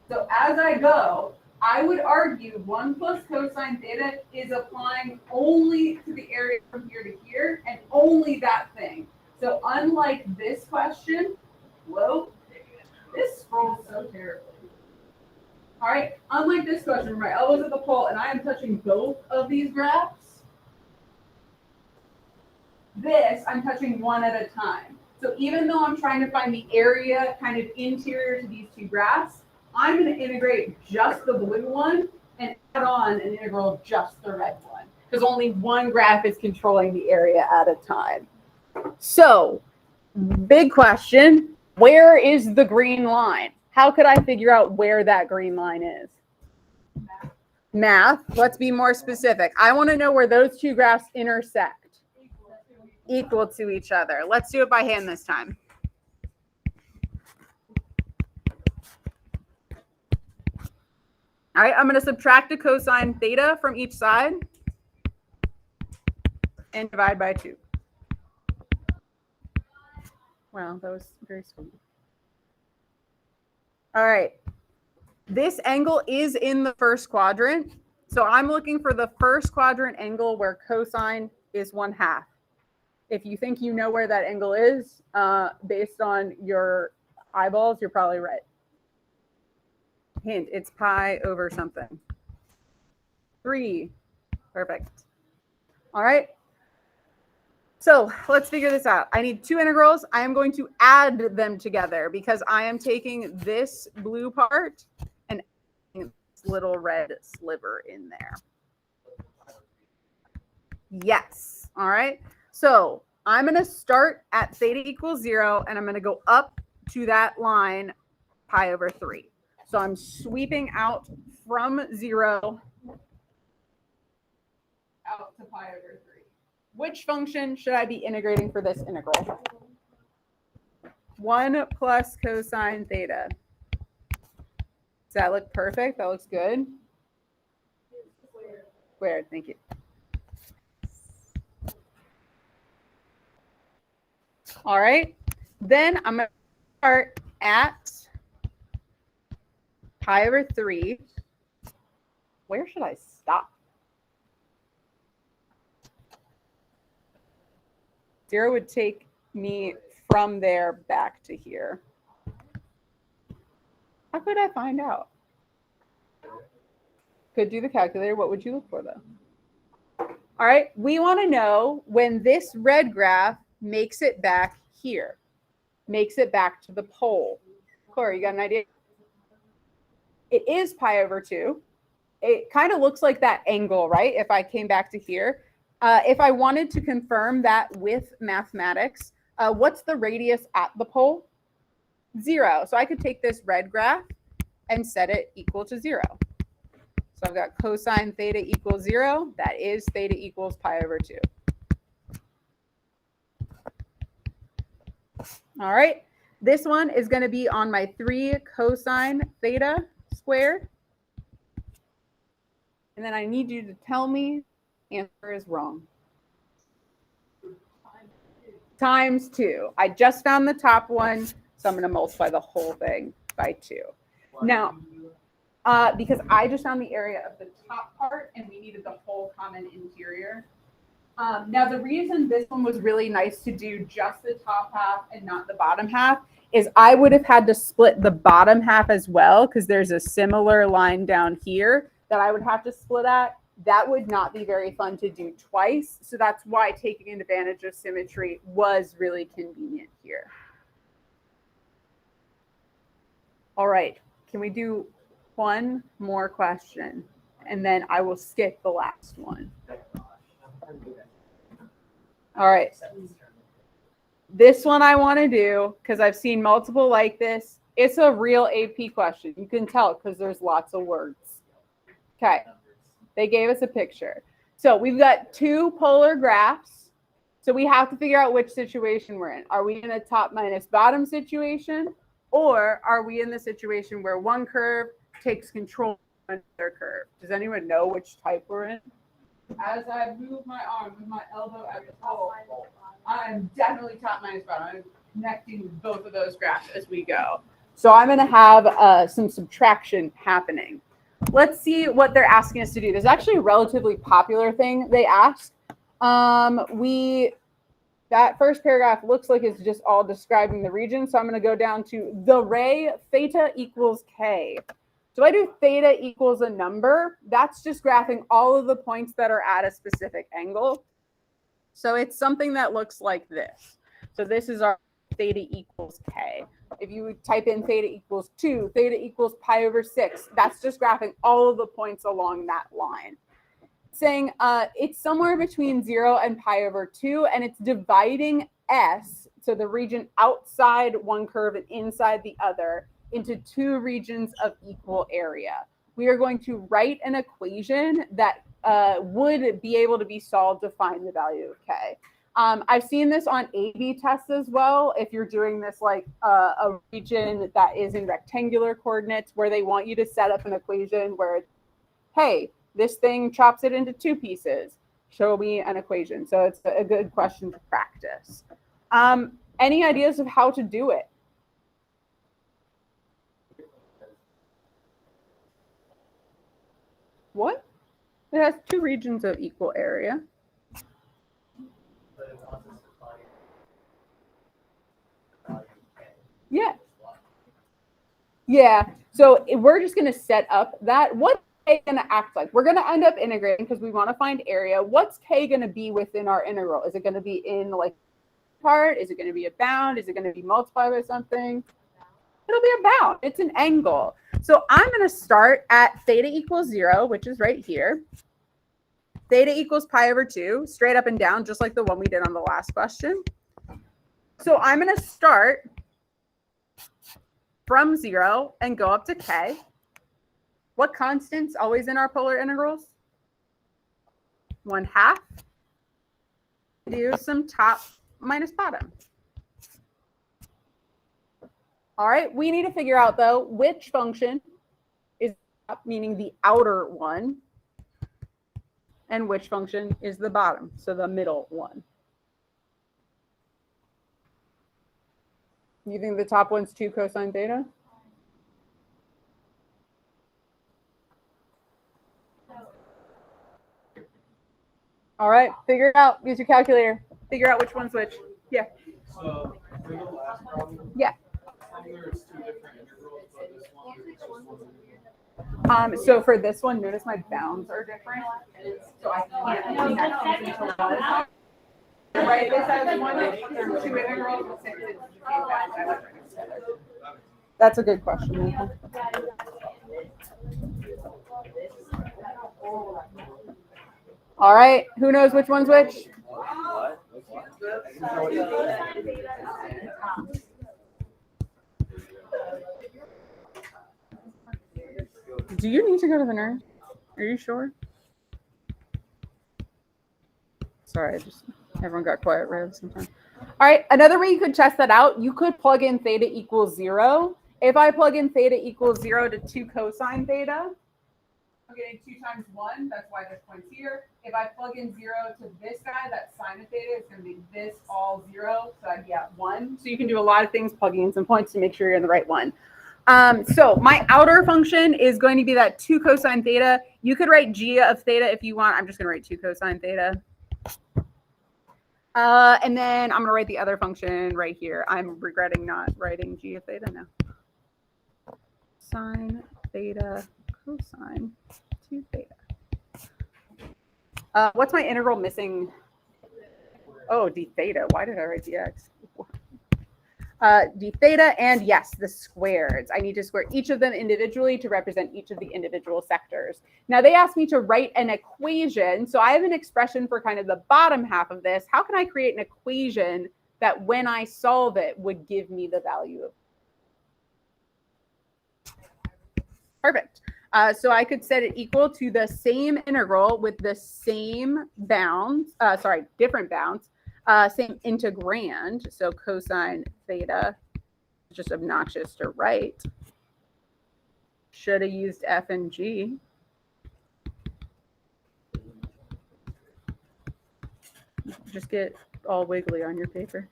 So as I go, I would argue 1 plus cosine theta is applying only to the area from here to here and only that thing. So unlike this question, whoa, this scrolls so terribly. All right, unlike this question, where my elbow's at the pole and I am touching both of these graphs, this I'm touching one at a time. So even though I'm trying to find the area kind of interior to these two graphs, I'm going to integrate just the blue one and add on an integral of just the red one because only one graph is controlling the area at a time. So, big question, where is the green line? How could I figure out where that green line is? Math. Let's be more specific. I want to know where those two graphs intersect, equal to each other. Let's do it by hand this time. All right, I'm going to subtract a cosine theta from each side and divide by 2. Wow, that was very sweet. All right, this angle is in the first quadrant. So I'm looking for the first quadrant angle where cosine is 1/2. If you think you know where that angle is, based on your eyeballs, you're probably right. Hint, it's pi over something. 3. Perfect. All right. So let's figure this out. I need 2 integrals. I am going to add them together because I am taking this blue part and adding this little red sliver in there. Yes. All right. So I'm going to start at theta equals 0, and I'm going to go up to that line pi over 3. So I'm sweeping out from 0 out to pi over 3. Which function should I be integrating for this integral? 1 plus cosine theta. Does that look perfect? That looks good. Squared, thank you. All right, then I'm going to start at pi over 3. Where should I stop? 0 would take me from there back to here. How could I find out? Could do the calculator. What would you look for though? All right, we want to know when this red graph makes it back here, makes it back to the pole. Corey, you got an idea? It is pi over 2. it kind of looks like that angle, right? If I came back to here, if I wanted to confirm that with mathematics, what's the radius at the pole? 0. So I could take this red graph and set it equal to 0. So I've got cosine theta equals 0. That is theta equals pi over 2. All right. This one is going to be on my 3 cosine theta squared. And then I need you to tell me answer is wrong. Times 2. I just found the top one, so I'm going to multiply the whole thing by 2. Now, because I just found the area of the top part and we needed the whole common interior. Now, the reason this one was really nice to do just the top half and not the bottom half is I would have had to split the bottom half as well because there's a similar line down here that I would have to split at. That would not be very fun to do twice. So that's why taking advantage of symmetry was really convenient here. All right, can we do one more question? And then I will skip the last one. All right. This one I want to do because I've seen multiple like this. It's a real AP question. You can tell because there's lots of words. Okay. They gave us a picture. So we've got 2 polar graphs. So we have to figure out which situation we're in. Are we in a top minus bottom situation? Or are we in the situation where one curve takes control of another curve? Does anyone know which type we're in? As I move my arm with my elbow at the pole, I'm definitely top minus bottom. I'm connecting both of those graphs as we go. So I'm going to have some subtraction happening. Let's see what they're asking us to do. There's actually a relatively popular thing they asked. That first paragraph looks like it's just all describing the region. So I'm going to go down to the ray theta equals k. So I do theta equals a number. That's just graphing all of the points that are at a specific angle. So it's something that looks like this. So this is our theta equals k. If you type in theta equals 2, theta equals pi over 6, that's just graphing all of the points along that line. Saying it's somewhere between 0 and pi over 2, and it's dividing S, so the region outside one curve and inside the other, into 2 regions of equal area. We are going to write an equation that would be able to be solved to find the value of k. I've seen this on A/B tests as well. If you're doing this like a region that is in rectangular coordinates where they want you to set up an equation where, hey, this thing chops it into 2 pieces. Show me an equation. So it's a good question to practice. Any ideas of how to do it? What? It has 2 regions of equal area. Yeah. Yeah. So we're just going to set up that. What's k going to act like? We're going to end up integrating because we want to find area. What's k going to be within our integral? Is it going to be in like part? Is it going to be a bound? Is it going to be multiplied by something? It'll be a bound. It's an angle. So I'm going to start at theta equals 0, which is right here. Theta equals pi over 2, straight up and down, just like the one we did on the last question. So I'm going to start from 0 and go up to k. What constant's always in our polar integrals? 1/2. Do some top minus bottom. All right, we need to figure out, though, which function is up, meaning the outer one, and which function is the bottom, so the middle one. You think the top one's 2 cosine theta? All right, figure it out. Use your calculator. Figure out which one's which. Yeah. So for the last problem, Yeah. there's 2 different integrals, but this one is just one. So for this one, notice my bounds are different. So I can't connect these into one. Right, this has 1, there are 2 integrals, but since it's the same bounds, I would bring them together. That's a good question. All right, who knows which one's which? What? Do you need to go to the nurse? Are you sure? Sorry, everyone got quiet right at the same time. All right, another way you could test that out, you could plug in theta equals 0. If I plug in theta equals 0 to 2 cosine theta, I'm getting 2 times 1, that's why this point's here. If I plug in 0 to this guy, that's sine of theta, it's going to be this all 0, so I'd get 1. So you can do a lot of things plugging in some points to make sure you're in the right one. So my outer function is going to be that 2 cosine theta. You could write g of theta if you want. I'm just going to write 2 cosine theta. And then I'm going to write the other function right here. I'm regretting not writing g of theta now. Sine theta cosine 2 theta. What's my integral missing? Oh, d theta. Why did I write dx? D theta, and yes, the squareds. I need to square each of them individually to represent each of the individual sectors. Now they asked me to write an equation. So I have an expression for kind of the bottom half of this. How can I create an equation that when I solve it would give me the value of? Perfect. So I could set it equal to the same integral with the same bounds, different bounds. Same integrand, so cosine theta, just obnoxious to write. Should have used F and G. Just get all wiggly on your paper.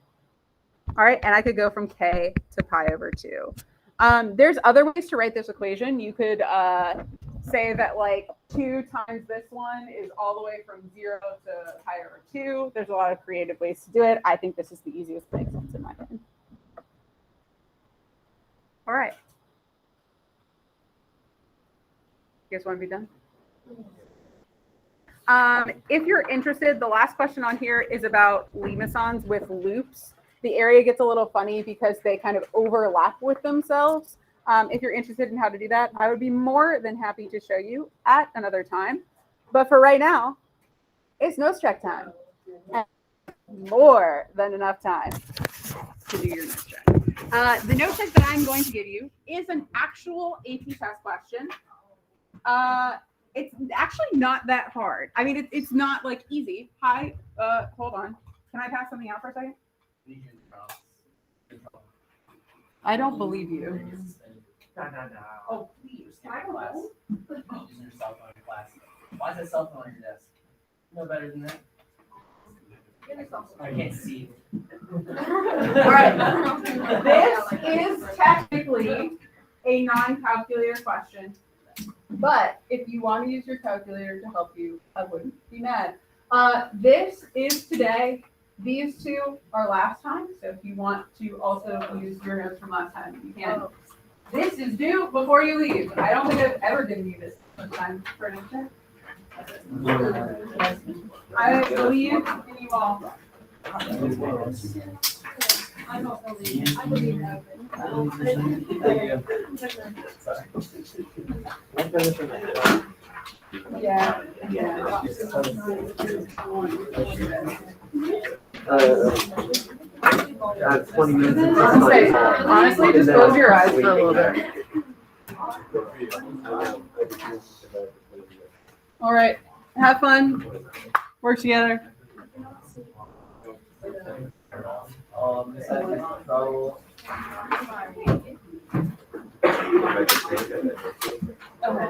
All right, and I could go from K to pi over 2. There's other ways to write this equation. You could say that like 2 times this one is all the way from 0 to pi over 2. There's a lot of creative ways to do it. I think this is the easiest to make sense in my opinion. All right. You guys want to be done? If you're interested, the last question on here is about limacons with loops. The area gets a little funny because they kind of overlap with themselves. If you're interested in how to do that, I would be more than happy to show you at another time. But for right now, it's notes check time. And more than enough time to do your notes check. The note check that I'm going to give you is an actual AP test question. It's actually not that hard. I mean, it's not like easy. Hi, hold on. Can I pass something out for a second? I don't believe you. No. Oh, please. Can I go home? Using your cell phone in class. Why is that cell phone on your desk? No better than that. I can't see. All right. This is technically a non-calculator question, but if you want to use your calculator to help you, I wouldn't be mad. This is today. These two are last time, so if you want to also use your notes from last time, you can. This is due before you leave. I don't think I've ever given you this much time for an answer. I believe in you all. I believe that. Yeah. Yeah. 20 minutes. Honestly, just close your eyes for a little bit. All right. Have fun. Work together. This has been trouble. Okay.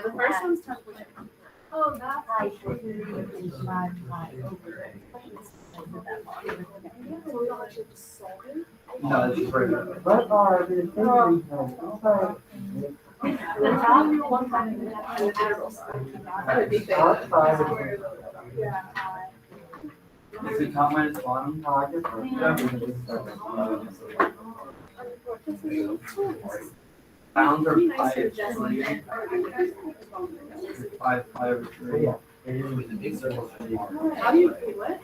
The first one's tough. Oh, that's No, this is pretty. What are the things? the top one time. Is it top minus bottom? Pounds or pi over 3? Pi over 3. With the big circles. How do you do what?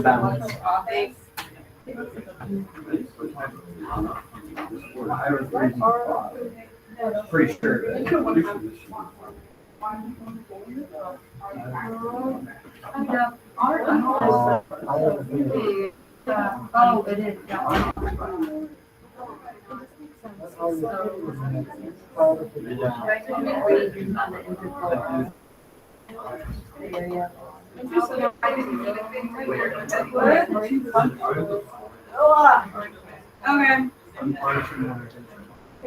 Balance. Pretty sure. Oh, it is. Okay.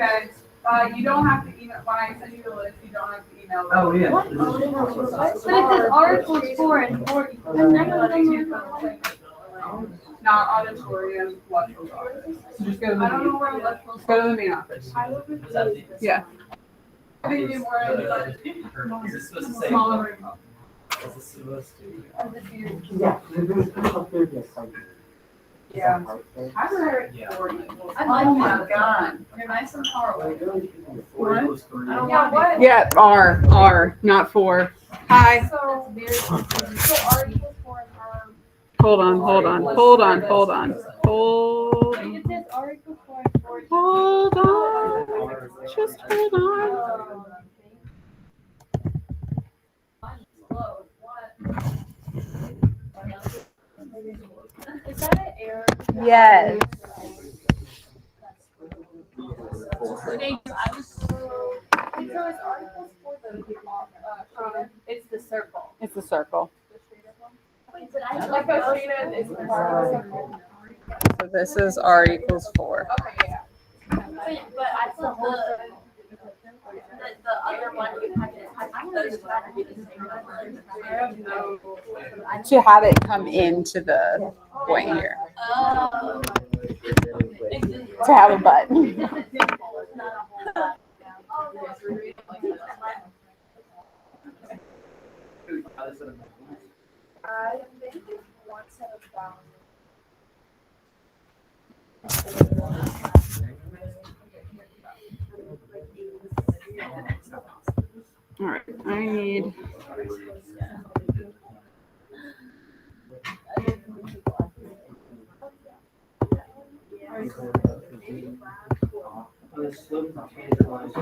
Okay. You don't have to email, when I send you the list, you don't have to email. them. Oh, yeah. But it says Articles 4 and 4. And none of them are. Not auditorium, electrical office. So just go to the I don't know main, where electrical. go to the main office. Yeah. I think you more of like Is this supposed to say? smaller room. Is this supposed to? Yeah. there's a third site. Yeah. I heard Yeah. Oh my God. You're nice and far away. What? Yeah, what? Yeah, R, not 4. Hi. So, so Article 4 and Hold on. It says Article 4 and 4. Hold on. Just hold on. Is that an error? Yes. So is Article 4 the, It's the circle. It's a circle. wait, but I Like a shaded is So this is R equals 4. Okay, yeah. But I thought the other one you had to those two had to be the same number. I have no. To have it come into the point here. Oh. To have a button. I think it's one set of bounds. All right, I need. The slope change lines.